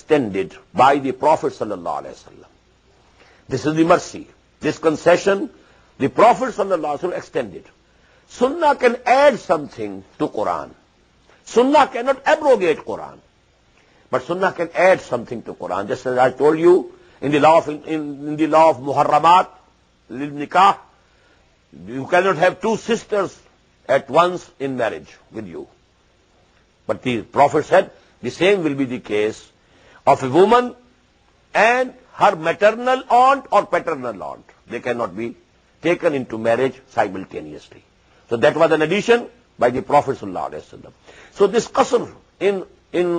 extended by the Prophet sallallahu alaihi wasallam. This is the mercy. This concession, the Prophet sallallahu alaihi wasallam extended. Sunnah can add something to Quran. Sunnah cannot abrogate Quran. But Sunnah can add something to Quran. Just as I told you, in the law of Muharramat, lil Nikah, you cannot have two sisters at once in marriage with you. But the Prophet said, the same will be the case of a woman and her maternal aunt or paternal aunt. They cannot be taken into marriage simultaneously. So that was an addition by the Prophet sallallahu alaihi wasallam. So this qasr in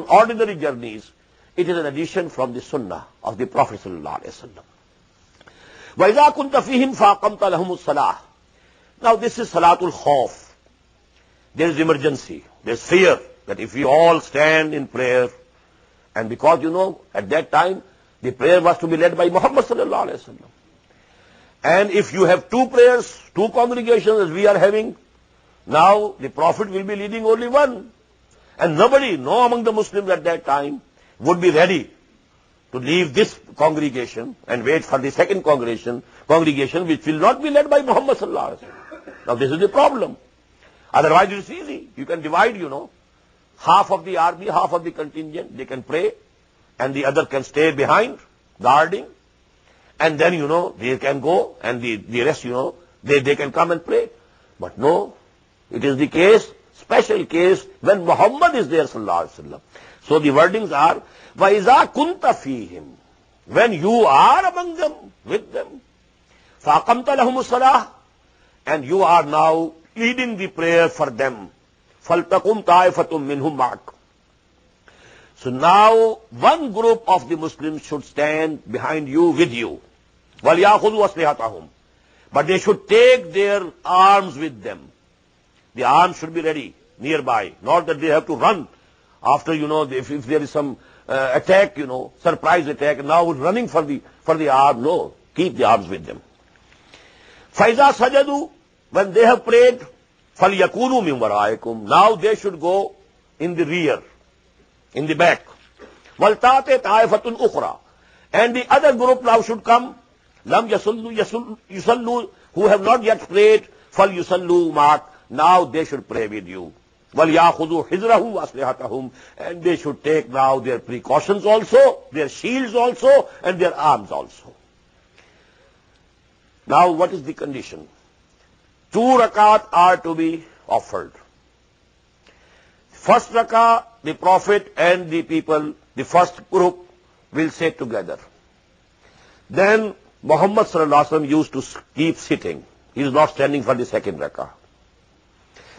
ordinary journeys, it is an addition from the sunnah of the Prophet sallallahu alaihi wasallam. وَإِذَا كُنْتَ فِيهِمْ فَأَقَمْتَ لَهُمُ الصَّلَاةِ. Now this is Salatul Khawf. There is emergency. There is fear that if we all stand in prayer, and because at that time the prayer was to be led by Muhammad sallallahu alaihi wasallam. And if you have two prayers, two congregations as we are having, now the Prophet will be leading only one. And nobody, no among the Muslims at that time, would be ready to leave this congregation and wait for the second congregation which will not be led by Muhammad sallallahu alaihi wasallam. Now this is the problem. Otherwise it is easy. You can divide, half of the army, half of the contingent, they can pray, and the other can stay behind, guarding, and then, they can go, and the rest, they can come and pray. But no, it is the case, special case, when Muhammad is there, sallallahu alaihi wasallam. So the wordings are, وَإِذَا كُنْتَ فِيهِمْ. When you are among them, with them, فَأَقَمْتَ لَهُمُ الصَّلَاةِ. And you are now leading the prayer for them. فَلْتَقُمْ طَائِفَةٌ مِّنْهُمْ مَعَكَ. So now one group of the Muslims should stand behind you, with you. وَلْيَأْخُذُوا أَسْلِحَتَهُمْ. But they should take their arms with them. The arms should be ready, nearby. Not that they have to run after, if there is some attack, surprise attack, now running for the arm. No, keep the arms with them. فَإِذَا سَجَدُوا. When they have prayed, فَلْيَكُونُوا مِنْ وَرَائِكُمْ. Now they should go in the rear, in the back. وَالْتَاتِ طَائِفَةٌ أُخْرَى. And the other group now should come. لَمْ يُصَلُّوا. Who have not yet prayed, فَلْيُصَلُّوا مَعَكَ. Now they should pray with you. وَلْيَأْخُذُوا حِذْرَهُمْ وَأَسْلِحَتَهُمْ. And they should take now their precautions also, their shields also, and their arms also. Now what is the condition? 2 rakat are to be offered. First rakah, the Prophet and the people, the first group, will say together. Then Muhammad sallallahu alaihi wasallam used to keep sitting. He is not standing for the second rakah.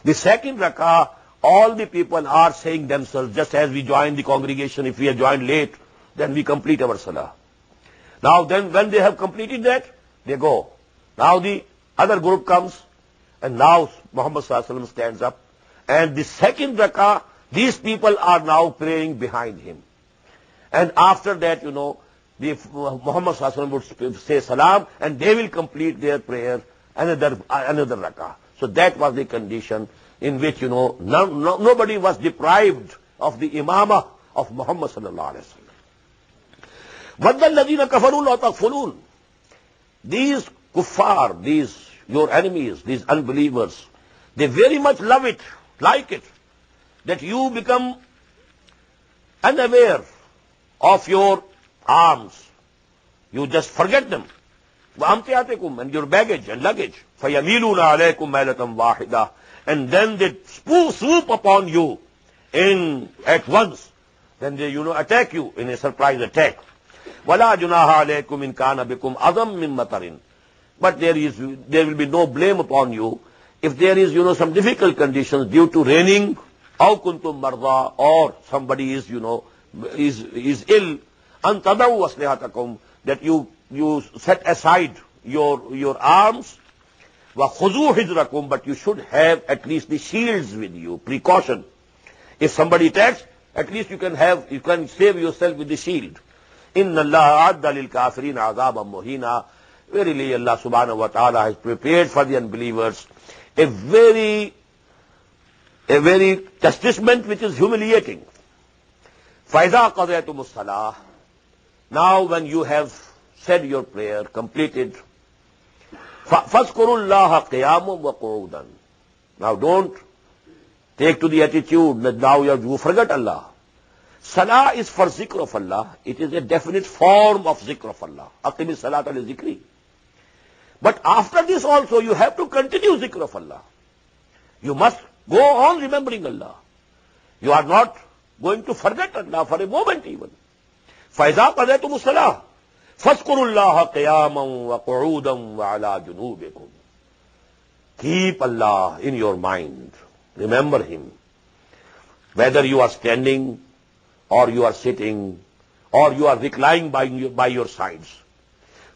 The second rakah, all the people are saying themselves, just as we join the congregation, if we are joined late, then we complete our salah. Now then, when they have completed that, they go. Now the other group comes, and now Muhammad sallallahu alaihi wasallam stands up, and the second rakah, these people are now praying behind him. And after that, Muhammad sallallahu alaihi wasallam would say salam, and they will complete their prayer, another rakah. So that was the condition in which, nobody was deprived of the imamah of Muhammad sallallahu alaihi wasallam. وَدَّ الَّذِينَ كَفَرُوا لَا تَغْفُلُونَ. These kuffar, these your enemies, these unbelievers, they very much love it, like it, that you become unaware of your arms. You just forget them. وَأَمْتِعَتِكُمْ. And your baggage and luggage. فَيَمِيلُونَ عَلَيْكُمْ مَيْلَةً وَاحِدَةً. And then they swoop upon you at once. Then they, attack you in a surprise attack. وَلَا جُنَاهَ عَلَيْكُمْ إِنْ كَانَ بِكُمْ أَذًى مِّن مَطَرٍ. But there will be no blame upon you if there is, some difficult conditions due to raining, أَوْ كُنْتُمْ مَرْضَى, or somebody is, is ill, أَن تَضَعُوا أَسْلِحَتَكُمْ, that you set aside your arms, وَخُذُوا حِذْرَكُمْ, but you should have at least the shields with you, precaution. If somebody attacks, at least you can save yourself with the shield. إِنَّ اللَّهَ أَعَدَّ لِلْكَافِرِينَ عَذَابًا مُهِينًا. Verily Allah subhanahu wa ta'ala has prepared for the unbelievers a very chastisement which is humiliating. فَإِذَا قَضَيْتُمُ الصَّلَاةَ. Now when you have said your prayer, completed, فَاذْكُرُوا اللَّهَ قِيَامًا وَقُعُودًا. Now don't take to the attitude that now you forget Allah. Salah is for zikr of Allah. It is a definite form of zikr of Allah. Aqimi salata li zikri. But after this also you have to continue zikr of Allah. You must go on remembering Allah. You are not going to forget Allah for a moment even. فَإِذَا قَضَيْتُمُ الصَّلَاةَ فَاذْكُرُوا اللَّهَ قِيَامًا وَقُعُودًا وَعَلَى جُنُوبِكُمْ. Keep Allah in your mind. Remember Him. Whether you are standing, or you are sitting, or you are reclining by your sides.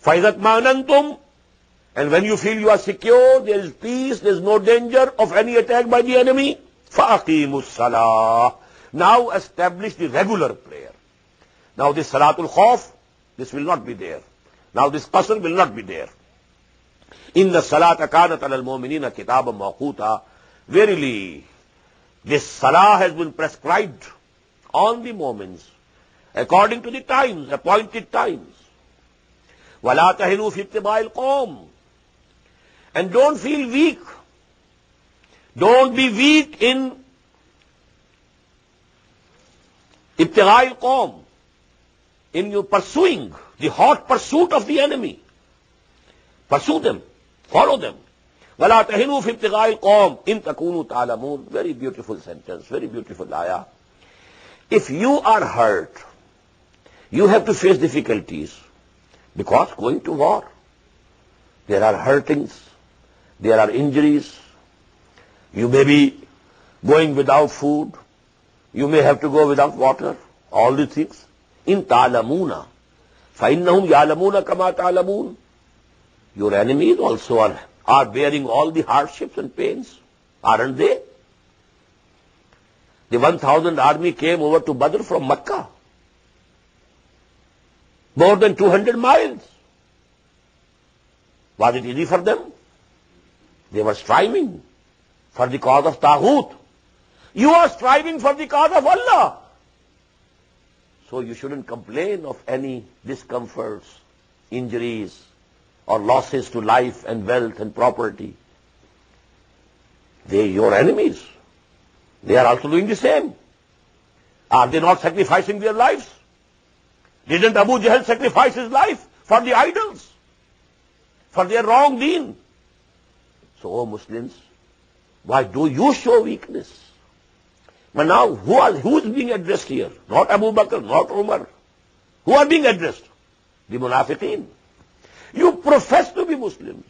فَإِذَا اطْمَأْنَنْتُمْ. And when you feel you are secure, there is peace, there is no danger of any attack by the enemy, فَأَقِيمُوا الصَّلَاةَ. Now establish the regular prayer. Now this Salatul Khawf, this will not be there. Now this Qasr will not be there. Inna salata kanat alal mu'minina kitaban mawquta. Verily, this salah has been prescribed on the moments according to the times, appointed times. وَلَا تَهِنُوا فِي ابْتِغَاءِ الْقَوْمِ. And don't feel weak. Don't be weak in ibtigha'i al-qawm, in your pursuing the hot pursuit of the enemy. Pursue them, follow them. وَلَا تَهِنُوا فِي ابْتِغَاءِ الْقَوْمِ إِن تَكُونُوا تَعْلَمُونَ. Very beautiful sentence, very beautiful ayah. If you are hurt, you have to face difficulties because going to war, there are hurtings, there are injuries, you may be going without food, you may have to go without water, all these things. In ta'lamuna, فَإِنَّهُمْ يَعْلَمُونَ كَمَا تَعْلَمُونَ. Your enemies also are bearing all the hardships and pains, aren't they? The 1,000 army came over to Badr from Makkah. More than 200 miles. Was it easy for them? They were striving for the cause of Taghut. You are striving for the cause of Allah. So you shouldn't complain of any discomforts, injuries, or losses to life and wealth and property. They are your enemies. They are also doing the same. Are they not sacrificing their lives? Didn't Abu Jahl sacrifice his life for the idols, for their wrong deen? So, O Muslims, why do you show weakness? But now, who is being addressed here? Not Abu Bakr, not Umar. Who are being addressed? The munafiqeen. You profess to be Muslims.